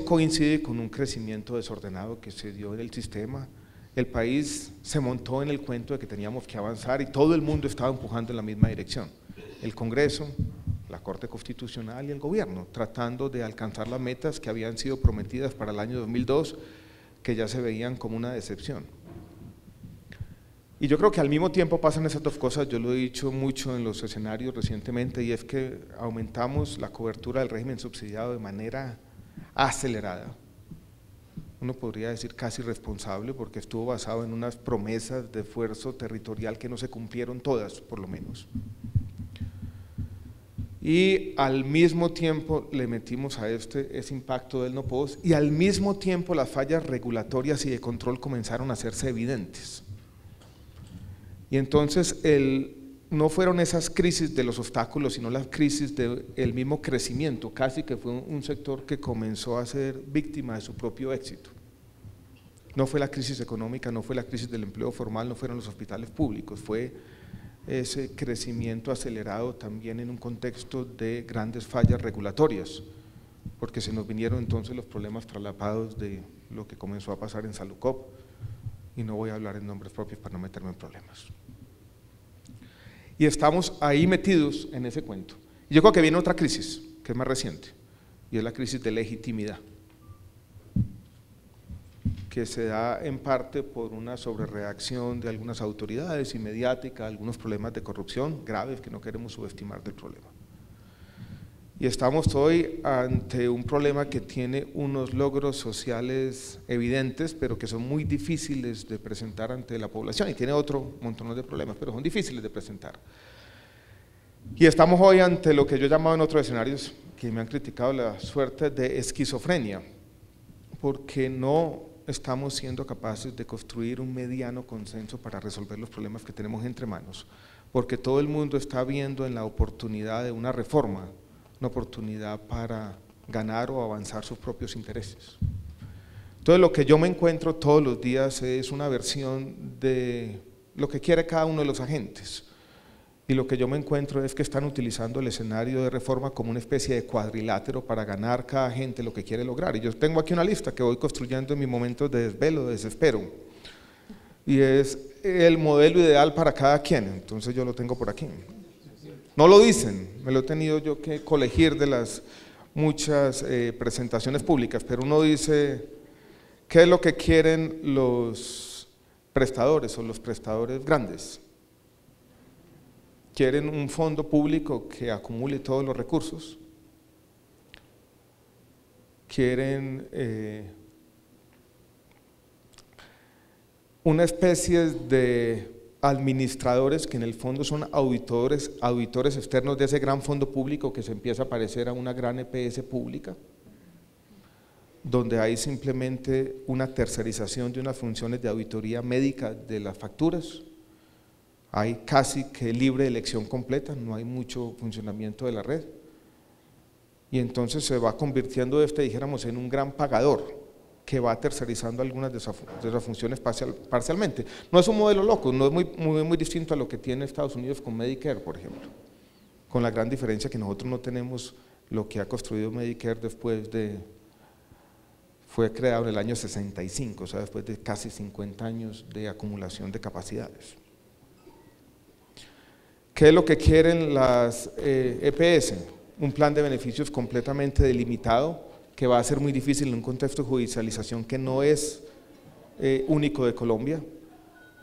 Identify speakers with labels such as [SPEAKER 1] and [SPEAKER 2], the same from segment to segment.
[SPEAKER 1] coincide con un crecimiento desordenado que se dio en el sistema. El país se montó en el cuento de que teníamos que avanzar y todo el mundo estaba empujando en la misma dirección. El Congreso, la Corte Constitucional y el gobierno, tratando de alcanzar las metas que habían sido prometidas para el año 2002, que ya se veían como una decepción. Y yo creo que al mismo tiempo pasan esas dos cosas, yo lo he dicho mucho en los escenarios recientemente, y es que aumentamos la cobertura del régimen subsidiado de manera acelerada. Uno podría decir casi irresponsable, porque estuvo basado en unas promesas de esfuerzo territorial que no se cumplieron todas, por lo menos. Y al mismo tiempo le metimos a ese impacto del no post, y al mismo tiempo las fallas regulatorias y de control comenzaron a hacerse evidentes. Y entonces no fueron esas crisis de los obstáculos, sino las crisis del mismo crecimiento, casi que fue un sector que comenzó a ser víctima de su propio éxito. No fue la crisis económica, no fue la crisis del empleo formal, no fueron los hospitales públicos, fue ese crecimiento acelerado también en un contexto de grandes fallas regulatorias, porque se nos vinieron entonces los problemas traslapados de lo que comenzó a pasar en Salucop, y no voy a hablar en nombres propios para no meterme en problemas. Y estamos ahí metidos en ese cuento. Y yo creo que viene otra crisis, que es más reciente, y es la crisis de legitimidad, que se da en parte por una sobrereacción de algunas autoridades y mediática, algunos problemas de corrupción graves que no queremos subestimar del problema. Y estamos hoy ante un problema que tiene unos logros sociales evidentes, pero que son muy difíciles de presentar ante la población, y tiene otro montón de problemas, pero son difíciles de presentar. Y estamos hoy ante lo que yo he llamado en otros escenarios, que me han criticado, la suerte de esquizofrenia, porque no estamos siendo capaces de construir un mediano consenso para resolver los problemas que tenemos entre manos, porque todo el mundo está viendo en la oportunidad de una reforma, una oportunidad para ganar o avanzar sus propios intereses. Entonces lo que yo me encuentro todos los días es una versión de lo que quiere cada uno de los agentes, y lo que yo me encuentro es que están utilizando el escenario de reforma como una especie de cuadrilátero para ganar cada agente lo que quiere lograr. Y yo tengo aquí una lista que voy construyendo en mis momentos de desvelo, de desespero, y es el modelo ideal para cada quien. Entonces yo lo tengo por aquí. No lo dicen, me lo he tenido yo que colegir de las muchas presentaciones públicas, pero uno dice qué es lo que quieren los prestadores o los prestadores grandes. Quieren un fondo público que acumule todos los recursos, quieren una especie de administradores que en el fondo son auditores externos de ese gran fondo público que se empieza a parecer a una gran EPS pública, donde hay simplemente una tercerización de unas funciones de auditoría médica de las facturas. Hay casi que libre elección completa, no hay mucho funcionamiento de la red, y entonces se va convirtiendo dijéramos, en un gran pagador que va tercerizando algunas de esas funciones parcialmente. No es un modelo loco, no es muy distinto a lo que tiene Estados Unidos con Medicare, por ejemplo, con la gran diferencia que nosotros no tenemos lo que ha construido Medicare fue creado en el año 65, o sea, después de casi 50 años de acumulación de capacidades. ¿Qué es lo que quieren las EPS? Un plan de beneficios completamente delimitado, que va a ser muy difícil en un contexto de judicialización que no es único de Colombia,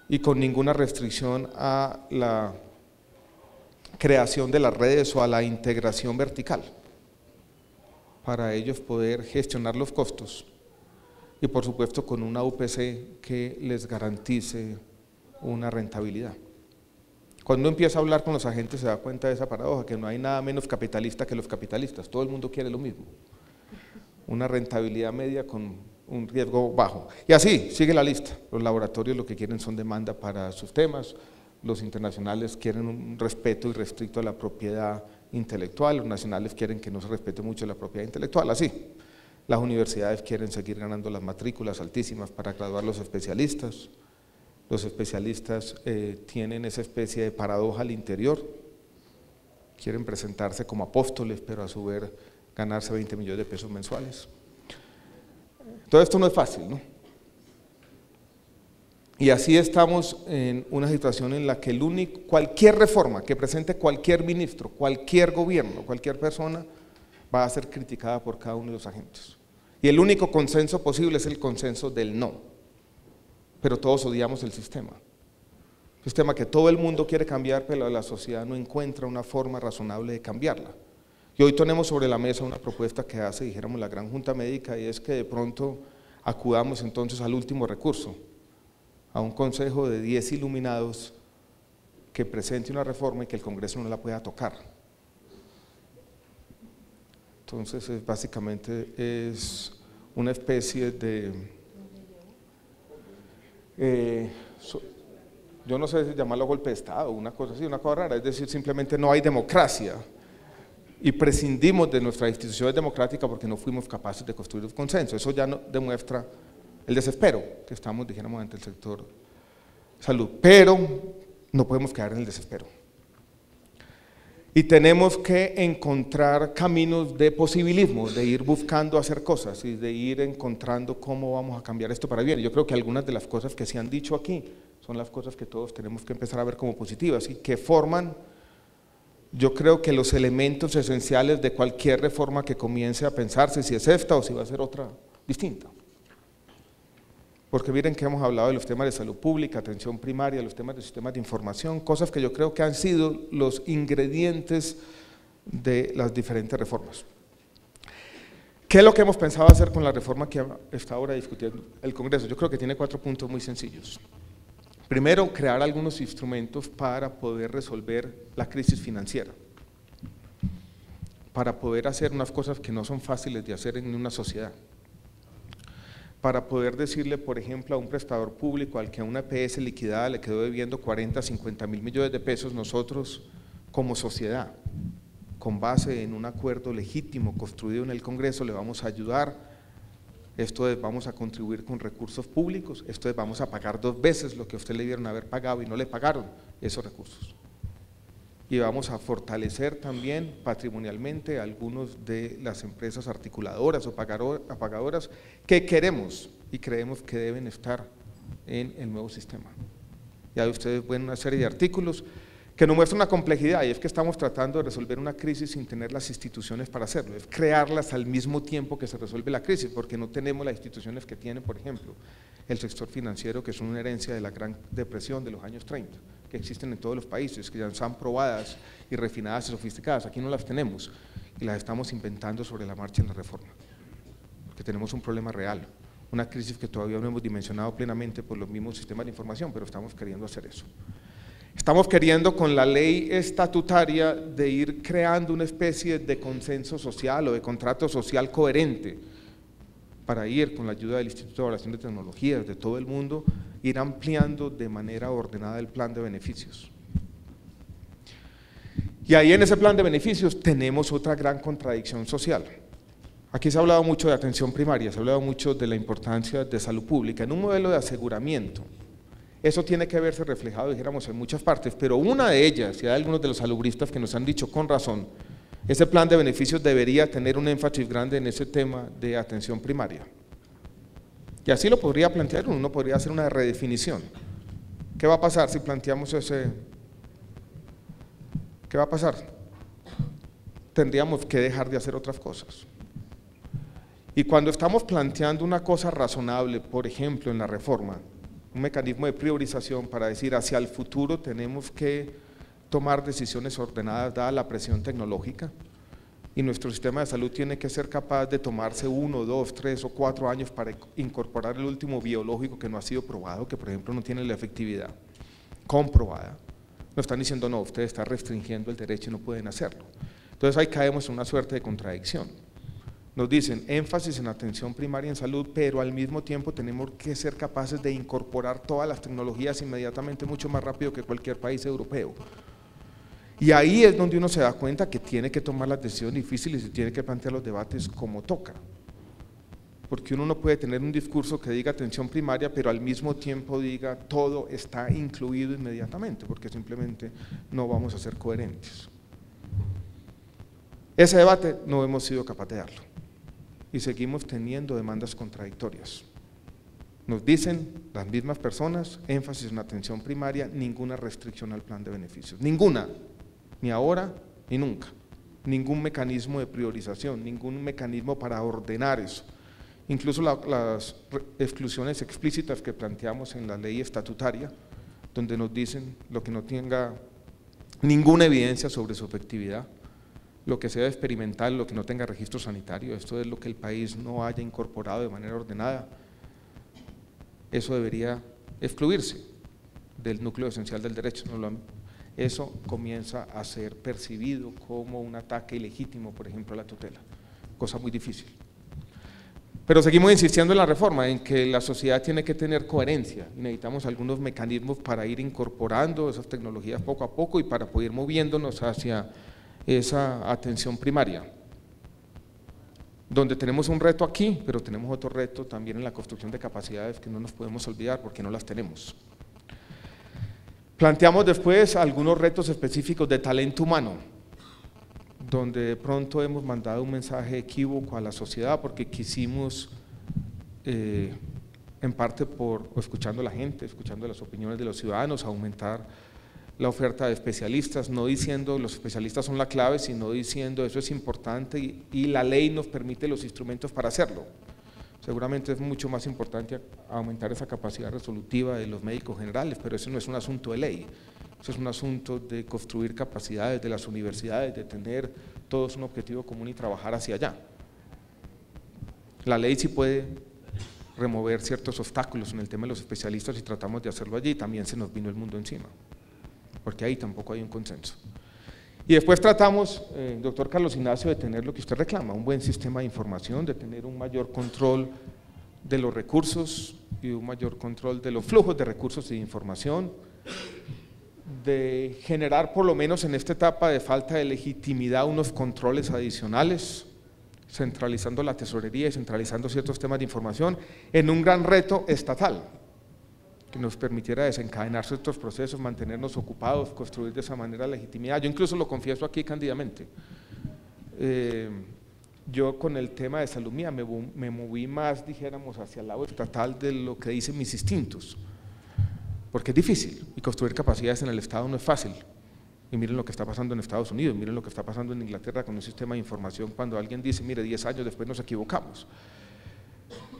[SPEAKER 1] y con ninguna restricción a la creación de las redes o a la integración vertical, para ellos poder gestionar los costos, y por supuesto con una UPC que les garantice una rentabilidad. Cuando uno empieza a hablar con los agentes se da cuenta de esa paradoja, que no hay nada menos capitalista que los capitalistas, todo el mundo quiere lo mismo, una rentabilidad media con un riesgo bajo. Y así sigue la lista. Los laboratorios lo que quieren son demanda para sus temas, los internacionales quieren un respeto irrestricto a la propiedad intelectual, los nacionales quieren que no se respete mucho la propiedad intelectual, así. Las universidades quieren seguir ganando las matrículas altísimas para graduar los especialistas. Los especialistas tienen esa especie de paradoja al interior, quieren presentarse como apóstoles, pero a su vez ganarse 20 millones de pesos mensuales. Todo esto no es fácil, ¿no? Y así estamos en una situación en la que cualquier reforma que presente cualquier ministro, cualquier gobierno, cualquier persona, va a ser criticada por cada uno de los agentes. Y el único consenso posible es el consenso del no. Pero todos odiamos el sistema. Un sistema que todo el mundo quiere cambiar, pero la sociedad no encuentra una forma razonable de cambiarla. Y hoy tenemos sobre la mesa una propuesta que hace, dijéramos, la Gran Junta Médica, y es que de pronto acudamos entonces al último recurso, a un consejo de 10 iluminados que presente una reforma y que el Congreso no la pueda tocar. Entonces, básicamente es una especie de, yo no sé si llamarlo golpe de Estado, una cosa así, una cosa rara, es decir, simplemente no hay democracia y prescindimos de nuestras instituciones democráticas porque no fuimos capaces de construir un consenso. Eso ya demuestra el desespero que estamos, dijéramos, ante el sector salud, pero no podemos quedar en el desespero. Y tenemos que encontrar caminos de posibilismo, de ir buscando hacer cosas y de ir encontrando cómo vamos a cambiar esto para bien. Yo creo que algunas de las cosas que se han dicho aquí son las cosas que todos tenemos que empezar a ver como positivas y que forman, yo creo que los elementos esenciales de cualquier reforma que comience a pensarse si es esta o si va a ser otra distinta. Porque miren que hemos hablado de los temas de salud pública, atención primaria, los temas de sistemas de información, cosas que yo creo que han sido los ingredientes de las diferentes reformas. ¿Qué es lo que hemos pensado hacer con la reforma que está ahora discutiendo el Congreso? Yo creo que tiene 4 puntos muy sencillos. Primero, crear algunos instrumentos para poder resolver la crisis financiera, para poder hacer unas cosas que no son fáciles de hacer en una sociedad. Para poder decirle, por ejemplo, a un prestador público al que a una EPS liquidada le quedó debiendo 40, 50 mil millones de pesos, nosotros como sociedad, con base en un acuerdo legítimo construido en el Congreso, le vamos a ayudar. Esto es, vamos a contribuir con recursos públicos, esto es, vamos a pagar 2 veces lo que a usted le debieron haber pagado y no le pagaron esos recursos. Y vamos a fortalecer también patrimonialmente a algunos de las empresas articuladoras o apagadoras que queremos y creemos que deben estar en el nuevo sistema. Ya ustedes ven una serie de artículos que nos muestran una complejidad, y es que estamos tratando de resolver una crisis sin tener las instituciones para hacerlo, es crearlas al mismo tiempo que se resuelve la crisis, porque no tenemos las instituciones que tiene, por ejemplo, el sector financiero, que son una herencia de la Gran Depresión de los años 30, que existen en todos los países, que ya están probadas y refinadas y sofisticadas. Aquí no las tenemos y las estamos inventando sobre la marcha en la reforma, porque tenemos un problema real, una crisis que todavía no hemos dimensionado plenamente por los mismos sistemas de información, pero estamos queriendo hacer eso. Estamos queriendo con la ley estatutaria de ir creando una especie de consenso social o de contrato social coherente para ir con la ayuda del Instituto de Evaluación de Tecnologías de todo el mundo, ir ampliando de manera ordenada el plan de beneficios. Y ahí en ese plan de beneficios tenemos otra gran contradicción social. Aquí se ha hablado mucho de atención primaria, se ha hablado mucho de la importancia de salud pública en un modelo de aseguramiento. Eso tiene que verse reflejado, dijéramos, en muchas partes, pero una de ellas, y hay algunos de los salubristas que nos han dicho con razón, ese plan de beneficios debería tener un énfasis grande en ese tema de atención primaria. Y así lo podría plantear uno, podría hacer una redefinición. ¿Qué va a pasar si planteamos ese? ¿Qué va a pasar? Tendríamos que dejar de hacer otras cosas. Y cuando estamos planteando una cosa razonable, por ejemplo, en la reforma, un mecanismo de priorización para decir hacia el futuro tenemos que tomar decisiones ordenadas dada la presión tecnológica, y nuestro sistema de salud tiene que ser capaz de tomarse 1, 2, 3 o 4 años para incorporar el último biológico que no ha sido probado, que por ejemplo no tiene la efectividad comprobada. Nos están diciendo no, usted está restringiendo el derecho y no pueden hacerlo. Entonces ahí caemos en una suerte de contradicción. Nos dicen énfasis en atención primaria en salud, pero al mismo tiempo tenemos que ser capaces de incorporar todas las tecnologías inmediatamente mucho más rápido que cualquier país europeo. Y ahí es donde uno se da cuenta que tiene que tomar las decisiones difíciles y tiene que plantear los debates como toca. Porque uno no puede tener un discurso que diga atención primaria, pero al mismo tiempo diga todo está incluido inmediatamente, porque simplemente no vamos a ser coherentes. Ese debate no hemos sido capaces de darlo. y seguimos teniendo demandas contradictorias. Nos dicen las mismas personas, énfasis en atención primaria, ninguna restricción al plan de beneficios, ninguna, ni ahora ni nunca, ningún mecanismo de priorización, ningún mecanismo para ordenar eso. Incluso las exclusiones explícitas que planteamos en la ley estatutaria, donde nos dicen lo que no tenga ninguna evidencia sobre su efectividad, lo que sea experimental, lo que no tenga registro sanitario, esto es lo que el país no haya incorporado de manera ordenada, eso debería excluirse del núcleo esencial del derecho. Eso comienza a ser percibido como un ataque ilegítimo, por ejemplo, a la tutela, cosa muy difícil. Pero seguimos insistiendo en la reforma, en que la sociedad tiene que tener coherencia y necesitamos algunos mecanismos para ir incorporando esas tecnologías poco a poco y para poder ir moviéndonos hacia esa atención primaria, donde tenemos un reto aquí, pero tenemos otro reto también en la construcción de capacidades que no nos podemos olvidar porque no las tenemos. Planteamos después algunos retos específicos de talento humano, donde de pronto hemos mandado un mensaje equívoco a la sociedad porque quisimos, en parte escuchando a la gente, escuchando las opiniones de los ciudadanos, aumentar la oferta de especialistas, no diciendo los especialistas son la clave, sino diciendo eso es importante y la ley nos permite los instrumentos para hacerlo. Seguramente es mucho más importante aumentar esa capacidad resolutiva de los médicos generales, pero eso no es un asunto de ley, eso es un asunto de construir capacidades de las universidades, de tener todos un objetivo común y trabajar hacia allá. La ley sí puede remover ciertos obstáculos en el tema de los especialistas y tratamos de hacerlo allí, también se nos vino el mundo encima, porque ahí tampoco hay un consenso. Y después tratamos, doctor Carlos Ignacio, de tener lo que usted reclama, un buen sistema de información, de tener un mayor control de los recursos y un mayor control de los flujos de recursos y de información, de generar por lo menos en esta etapa de falta de legitimidad unos controles adicionales, centralizando la tesorería y centralizando ciertos temas de información en un gran reto estatal, que nos permitiera desencadenar ciertos procesos, mantenernos ocupados, construir de esa manera legitimidad. Yo incluso lo confieso aquí cándidamente, yo con el tema de salud mía me moví más, dijéramos, hacia el lado estatal de lo que dicen mis instintos, porque es difícil y construir capacidades en el Estado no es fácil. Y miren lo que está pasando en Estados Unidos, miren lo que está pasando en Inglaterra con un sistema de información cuando alguien dice, mire, 10 años después nos equivocamos.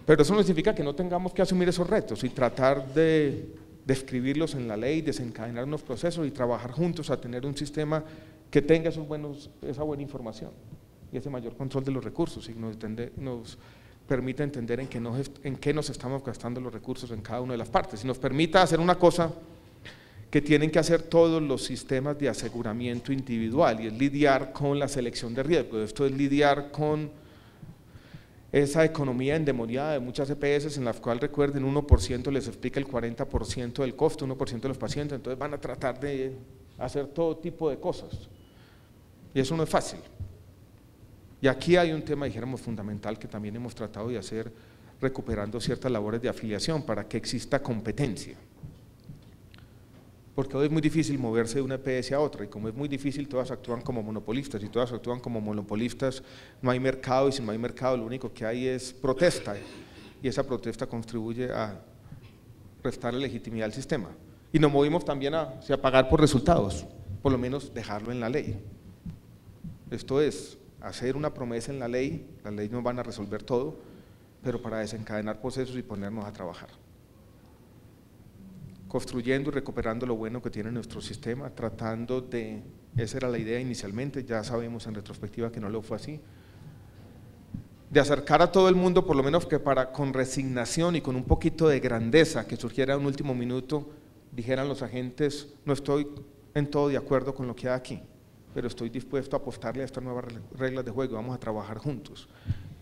[SPEAKER 1] Pero eso no significa que no tengamos que asumir esos retos y tratar de describirlos en la ley, desencadenar unos procesos y trabajar juntos a tener un sistema que tenga esa buena información y ese mayor control de los recursos y nos permita entender en qué nos estamos gastando los recursos en cada una de las partes y nos permita hacer una cosa que tienen que hacer todos los sistemas de aseguramiento individual y es lidiar con la selección de riesgo. Esto es lidiar con esa economía endemoniada de muchas EPS en la cual, recuerden, 1% les explica el 40% del costo, 1% de los pacientes, entonces van a tratar de hacer todo tipo de cosas y eso no es fácil. Y aquí hay un tema, dijéramos, fundamental que también hemos tratado de hacer recuperando ciertas labores de afiliación para que exista competencia. Porque hoy es muy difícil moverse de una EPS a otra y como es muy difícil todas actúan como monopolistas y todas actúan como monopolistas, no hay mercado y si no hay mercado lo único que hay es protesta y esa protesta contribuye a restar la legitimidad al sistema. Y nos movimos también hacia pagar por resultados, por lo menos dejarlo en la ley. Esto es hacer una promesa en la ley, las leyes no van a resolver todo, pero para desencadenar procesos y ponernos a trabajar. Construyendo y recuperando lo bueno que tiene nuestro sistema, tratando de, esa era la idea inicialmente, ya sabemos en retrospectiva que no lo fue así, de acercar a todo el mundo, por lo menos que con resignación y con un poquito de grandeza que surgiera en un último minuto, dijeran los agentes, no estoy en todo de acuerdo con lo que hay aquí, pero estoy dispuesto a apostarle a estas nuevas reglas de juego, vamos a trabajar juntos,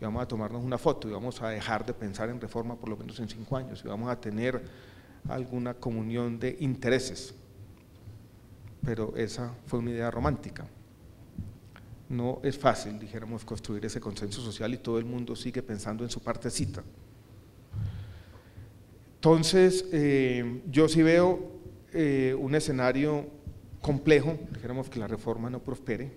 [SPEAKER 1] y vamos a tomarnos una foto y vamos a dejar de pensar en reforma por lo menos en 5 años, y vamos a tener alguna comunión de intereses, pero esa fue una idea romántica. No es fácil, dijéramos, construir ese consenso social y todo el mundo sigue pensando en su partecita. Entonces, yo sí veo un escenario complejo, dijéramos que la reforma no prospere,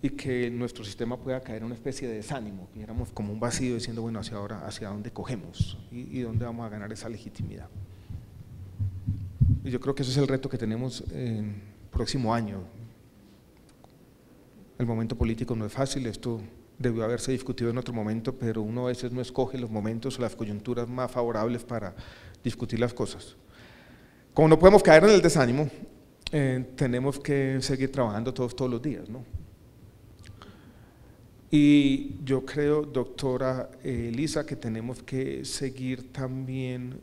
[SPEAKER 1] y que nuestro sistema pueda caer en una especie de desánimo, que éramos como un vacío diciendo, bueno, hacia ahora, hacia dónde cogemos y dónde vamos a ganar esa legitimidad. Y yo creo que ese es el reto que tenemos en el próximo año. El momento político no es fácil, esto debió haberse discutido en otro momento, pero uno a veces no escoge los momentos o las coyunturas más favorables para discutir las cosas. Como no podemos caer en el desánimo, tenemos que seguir trabajando todos los días, ¿no? Y yo creo, doctora Elisa, que tenemos que seguir también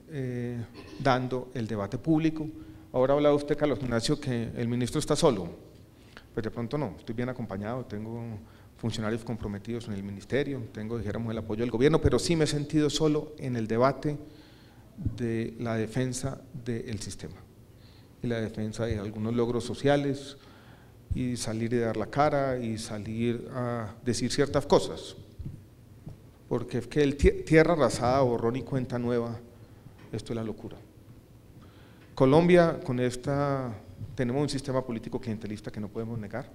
[SPEAKER 1] dando el debate público. Ahora hablaba usted, Carlos Ignacio, que el ministro está solo, pues de pronto no, estoy bien acompañado, tengo funcionarios comprometidos en el ministerio, tengo, dijéramos, el apoyo del gobierno, pero sí me he sentido solo en el debate de la defensa del sistema y la defensa de algunos logros sociales, y salir y dar la cara y salir a decir ciertas cosas, porque es que el tierra arrasada, borrón y cuenta nueva, esto es la locura. Colombia, con tenemos un sistema político clientelista que no podemos negar,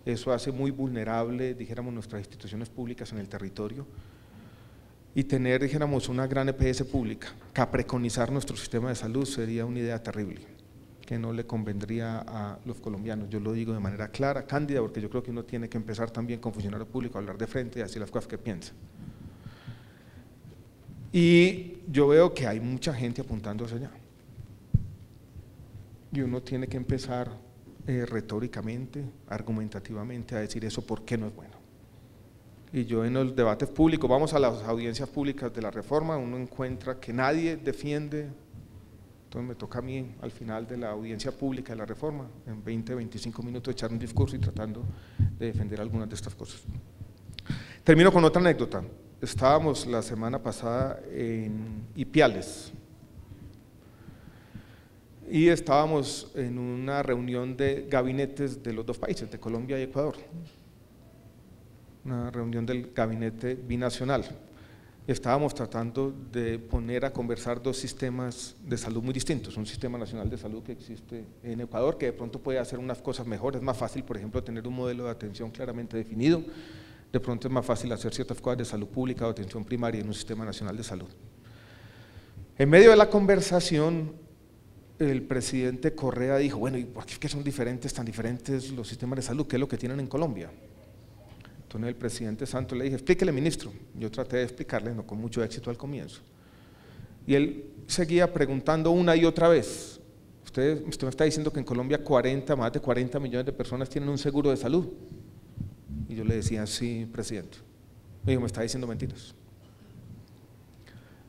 [SPEAKER 1] eso hace muy vulnerable, dijéramos, nuestras instituciones públicas en el territorio, y tener, dijéramos, una gran EPS pública, preconizar nuestro sistema de salud sería una idea terrible, que no le convendría a los colombianos. Yo lo digo de manera clara, cándida, porque yo creo que uno tiene que empezar también con funcionarios públicos a hablar de frente y decir las cosas que piensa. Y yo veo que hay mucha gente apuntando hacia allá. Y uno tiene que empezar retóricamente, argumentativamente, a decir eso por qué no es bueno. Y yo en los debates públicos, vamos a las audiencias públicas de la reforma, uno encuentra que nadie defiende. Entonces me toca a mí al final de la audiencia pública de la reforma, en 20, 25 minutos, echar un discurso y tratando de defender algunas de estas cosas. Termino con otra anécdota. Estábamos la semana pasada en Ipiales y estábamos en una reunión de gabinetes de los dos países, de Colombia y Ecuador, una reunión del gabinete binacional. Estábamos tratando de poner a conversar dos sistemas de salud muy distintos, un sistema nacional de salud que existe en Ecuador, que de pronto puede hacer unas cosas mejor, es más fácil, por ejemplo, tener un modelo de atención claramente definido, de pronto es más fácil hacer ciertas cosas de salud pública o atención primaria en un sistema nacional de salud. En medio de la conversación, el presidente Correa dijo, bueno, ¿y por qué son tan diferentes los sistemas de salud? ¿Qué es lo que tienen en Colombia? Entonces el presidente Santos le dije, explíquele, ministro. Yo traté de explicarle, no con mucho éxito al comienzo. Y él seguía preguntando una y otra vez, usted me está diciendo que en Colombia más de 40 millones de personas tienen un seguro de salud. Y yo le decía, sí, presidente. Me dijo, me está diciendo mentiras.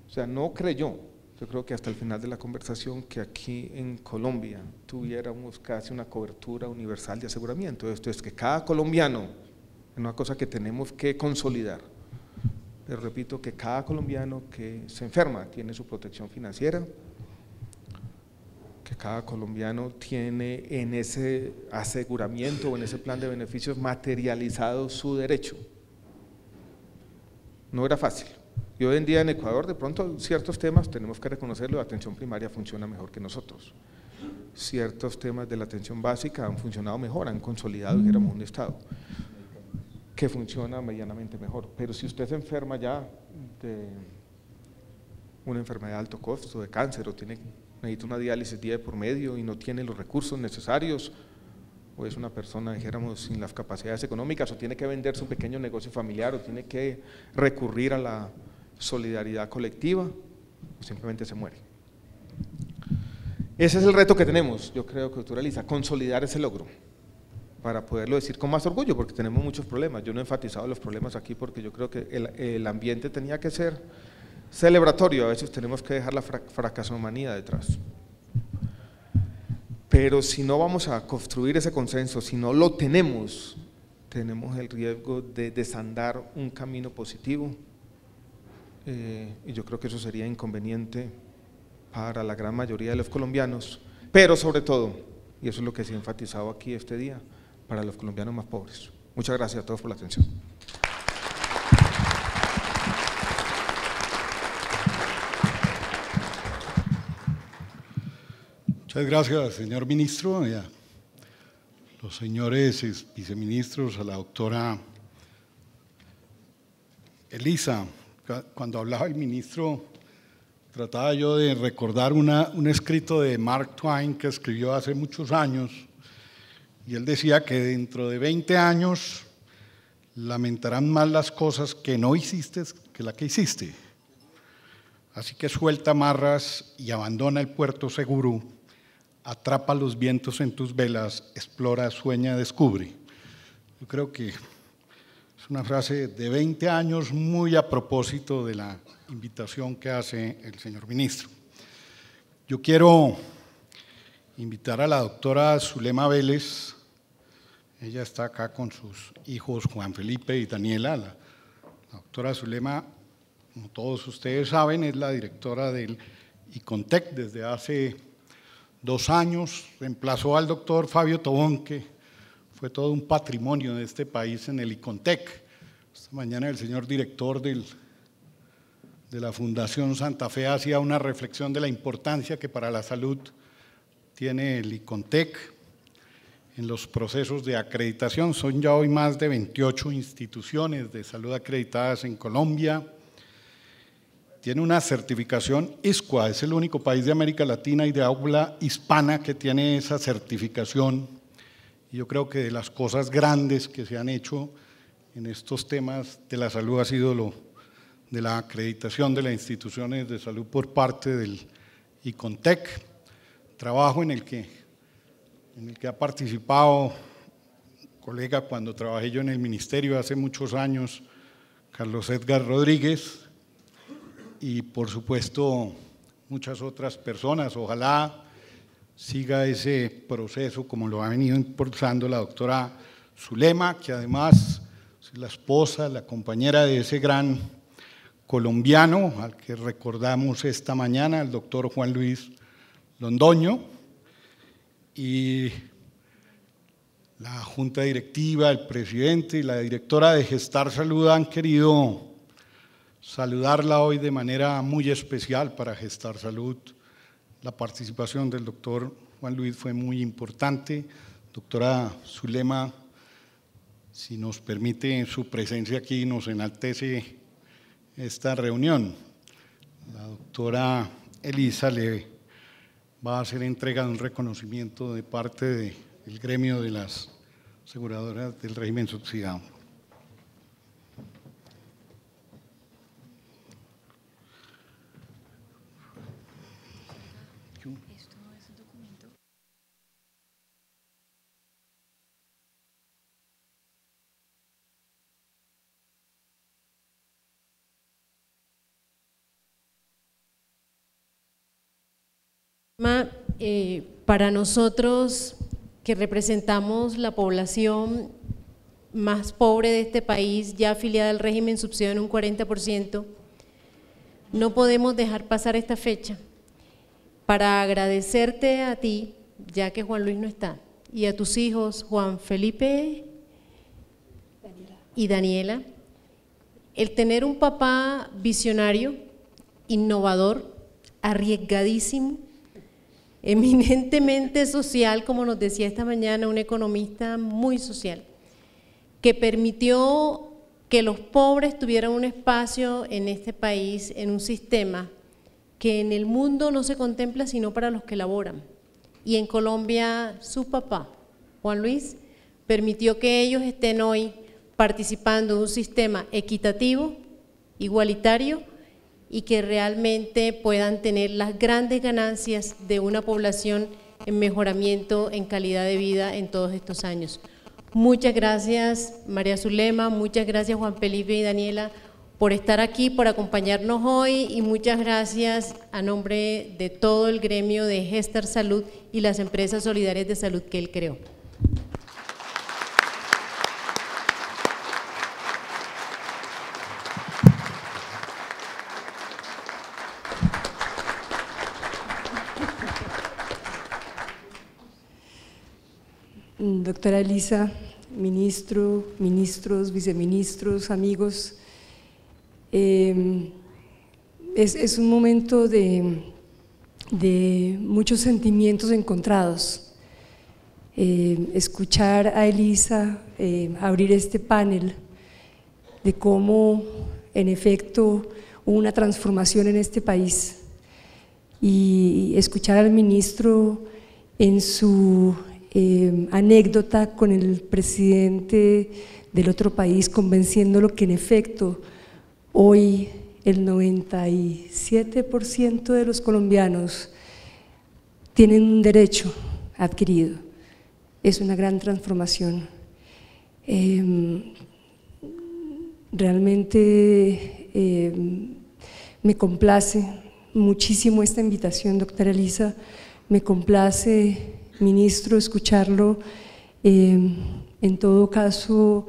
[SPEAKER 1] O sea, no creyó, yo creo que hasta el final de la conversación, que aquí en Colombia tuviéramos casi una cobertura universal de aseguramiento. Esto es que cada colombiano, es una cosa que tenemos que consolidar, pero repito, que cada colombiano que se enferma tiene su protección financiera, que cada colombiano tiene en ese aseguramiento o en ese plan de beneficios materializado su derecho. No era fácil. Y hoy en día en Ecuador, de pronto, ciertos temas tenemos que reconocerlo, la atención primaria funciona mejor que nosotros. Ciertos temas de la atención básica han funcionado mejor, han consolidado, dijéramos, un Estado que funciona medianamente mejor. Pero si usted se enferma ya de una enfermedad de alto costo, de cáncer, o necesita una diálisis día de por medio y no tiene los recursos necesarios, o es una persona, dijéramos, sin las capacidades económicas, o tiene que vender su pequeño negocio familiar, o tiene que recurrir a la solidaridad colectiva, o simplemente se muere. Ese es el reto que tenemos, yo creo, doctora Elisa, consolidar ese logro, para poderlo decir con más orgullo, porque tenemos muchos problemas. Yo no he enfatizado los problemas aquí porque yo creo que el ambiente tenía que ser celebratorio, a veces tenemos que dejar la fracasomanía detrás. Pero si no vamos a construir ese consenso, si no lo tenemos el riesgo de desandar un camino positivo, y yo creo que eso sería inconveniente para la gran mayoría de los colombianos, pero sobre todo, y eso es lo que se ha enfatizado aquí este día, para los colombianos más pobres. Muchas gracias a todos por la atención.
[SPEAKER 2] Muchas gracias, señor ministro. los señores viceministros, a la doctora Elisa. Cuando hablaba el ministro, trataba yo de recordar un escrito de Mark Twain que escribió hace muchos años, y él decía que dentro de 20 años lamentarán más las cosas que no hiciste que la que hiciste. Así que suelta amarras y abandona el puerto seguro, atrapa los vientos en tus velas, explora, sueña, descubre. Yo creo que es una frase de 20 años muy a propósito de la invitación que hace el señor ministro. Yo quiero invitar a la doctora Zulema Vélez. Ella está acá con sus hijos Juan Felipe y Daniela. La doctora Zulema, como todos ustedes saben, es la directora del ICONTEC desde hace 2 años. Reemplazó al doctor Fabio Tobón, que fue todo un patrimonio de este país en el ICONTEC. Esta mañana el señor director de la Fundación Santa Fe hacía una reflexión de la importancia que para la salud tiene el ICONTEC en los procesos de acreditación. Son ya hoy más de 28 instituciones de salud acreditadas en Colombia. Tiene una certificación ISCUA, es el único país de América Latina y de habla hispana que tiene esa certificación. Y yo creo que de las cosas grandes que se han hecho en estos temas de la salud ha sido lo de la acreditación de las instituciones de salud por parte del ICONTEC, trabajo en el que ha participado colega cuando trabajé yo en el ministerio hace muchos años, Carlos Edgar Rodríguez, y por supuesto muchas otras personas. Ojalá siga ese proceso como lo ha venido impulsando la doctora Zulema, que además es la esposa, la compañera de ese gran colombiano al que recordamos esta mañana, el doctor Juan Luis Londoño, y la junta directiva, el presidente y la directora de Gestar Salud han querido saludarla hoy de manera muy especial para Gestar Salud. La participación del doctor Juan Luis fue muy importante. Doctora Zulema, si nos permite su presencia aquí, nos enaltece esta reunión. La doctora Elisa le va a hacer entrega de un reconocimiento de parte del gremio de las aseguradoras del régimen subsidiado.
[SPEAKER 3] Para nosotros, que representamos la población más pobre de este país, ya afiliada al régimen subsidiado en un 40%, no podemos dejar pasar esta fecha para agradecerte a ti, ya que Juan Luis no está, y a tus hijos Juan Felipe y Daniela, el tener un papá visionario, innovador, arriesgadísimo, eminentemente social, como nos decía esta mañana un economista muy social, que permitió que los pobres tuvieran un espacio en este país, en un sistema que en el mundo no se contempla sino para los que laboran. Y en Colombia su papá, Juan Luis, permitió que ellos estén hoy participando de un sistema equitativo, igualitario, y que realmente puedan tener las grandes ganancias de una población en mejoramiento en calidad de vida en todos estos años. Muchas gracias María Zulema, muchas gracias Juan Felipe y Daniela por estar aquí, por acompañarnos hoy, y muchas gracias a nombre de todo el gremio de Gestar Salud y las empresas solidarias de salud que él creó.
[SPEAKER 4] Doctora Elisa, ministros, viceministros, amigos, es un momento de muchos sentimientos encontrados. escuchar a Elisa abrir este panel de cómo en efecto hubo una transformación en este país, y escuchar al ministro en su anécdota con el presidente del otro país, convenciéndolo que en efecto hoy el 97% de los colombianos tienen un derecho adquirido. Es una gran transformación. Realmente me complace muchísimo esta invitación, doctora Elisa. Me complace, ministro, escucharlo, en todo caso,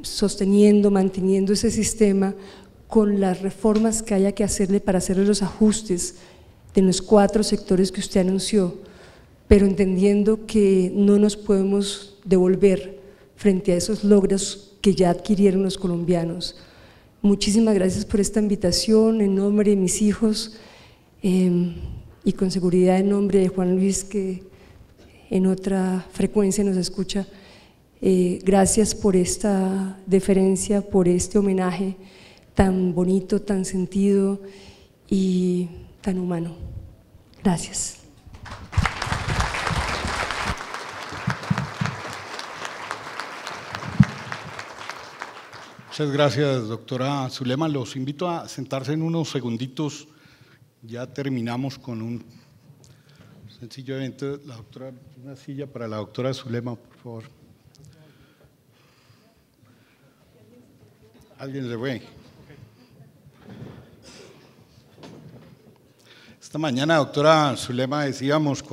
[SPEAKER 4] sosteniendo, manteniendo ese sistema con las reformas que haya que hacerle para hacerle los ajustes de los 4 sectores que usted anunció, pero entendiendo que no nos podemos devolver frente a esos logros que ya adquirieron los colombianos. Muchísimas gracias por esta invitación en nombre de mis hijos y con seguridad en nombre de Juan Luis, que en otra frecuencia nos escucha. Gracias por esta deferencia, por este homenaje tan bonito, tan sentido y tan humano. Gracias.
[SPEAKER 2] Muchas gracias, doctora Zulema. Los invito a sentarse en unos segunditos. Ya terminamos con un sencillo evento. La doctora, una silla para la doctora Zulema, por favor. ¿Alguien se fue? Esta mañana, doctora Zulema, decíamos,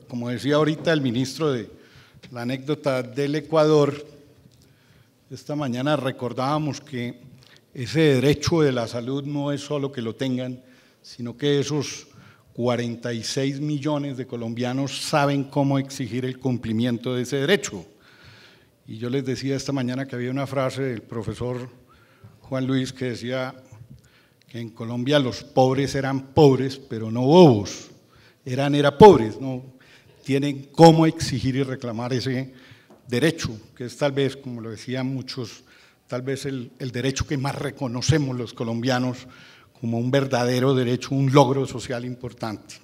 [SPEAKER 2] como decía ahorita el ministro, de la anécdota del Ecuador. Esta mañana recordábamos que ese derecho de la salud no es solo que lo tengan, sino que esos 46 millones de colombianos saben cómo exigir el cumplimiento de ese derecho. Y yo les decía esta mañana que había una frase del profesor Juan Luis que decía que en Colombia los pobres eran pobres, pero no bobos, eran pobres, no tienen cómo exigir y reclamar ese derecho, que es tal vez, como lo decían muchos, tal vez el derecho que más reconocemos los colombianos como un verdadero derecho, un logro social importante.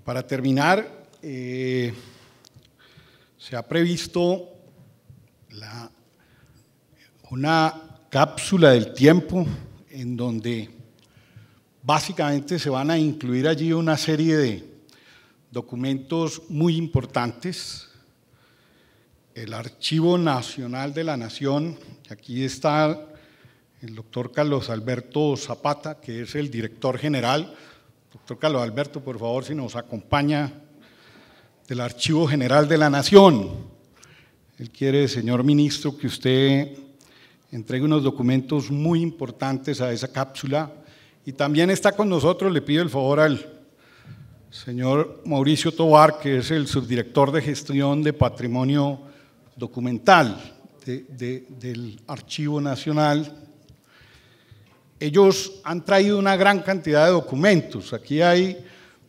[SPEAKER 2] Para terminar, se ha previsto una cápsula del tiempo en donde básicamente se van a incluir allí una serie de documentos muy importantes. El Archivo Nacional de la Nación, aquí está el doctor Carlos Alberto Zapata, que es el director general. Doctor Carlos Alberto, por favor, si nos acompaña, del Archivo General de la Nación. Él quiere, señor ministro, que usted entregue unos documentos muy importantes a esa cápsula. Y también está con nosotros, le pido el favor al señor Mauricio Tobar, que es el subdirector de gestión de patrimonio documental del Archivo Nacional. Ellos han traído una gran cantidad de documentos. Aquí hay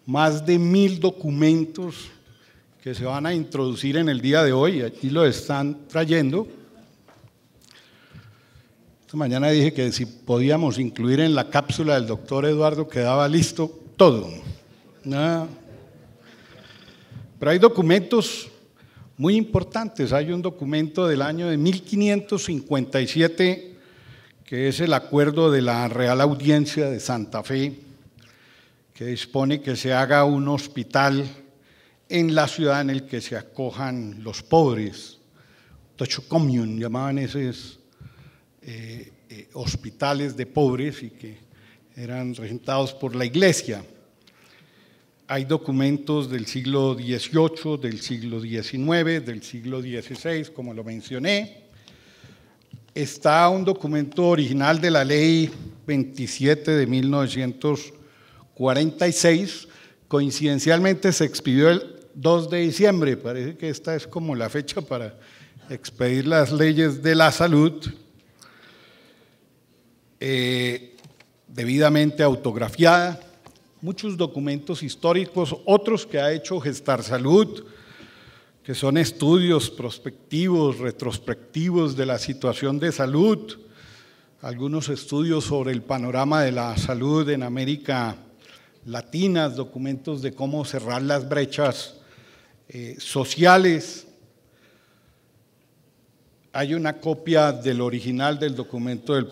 [SPEAKER 2] más de 1000 documentos que se van a introducir en el día de hoy. Aquí lo están trayendo. Esta mañana dije que si podíamos incluir en la cápsula del doctor Eduardo quedaba listo todo. Pero hay documentos muy importantes. Hay un documento del año de 1557 que es el acuerdo de la Real Audiencia de Santa Fe, que dispone que se haga un hospital en la ciudad en el que se acojan los pobres. Tochocomion llamaban esos hospitales de pobres y que eran regentados por la iglesia. Hay documentos del siglo XVIII, del siglo XIX, del siglo XVI, como lo mencioné. Está un documento original de la Ley 27 de 1946, coincidencialmente se expidió el 2 de diciembre, parece que esta es como la fecha para expedir las leyes de la salud, debidamente autografiada. Muchos documentos históricos, otros que ha hecho Gestar Salud, que son estudios prospectivos, retrospectivos de la situación de salud, algunos estudios sobre el panorama de la salud en América Latina, documentos de cómo cerrar las brechas sociales. Hay una copia del original del documento del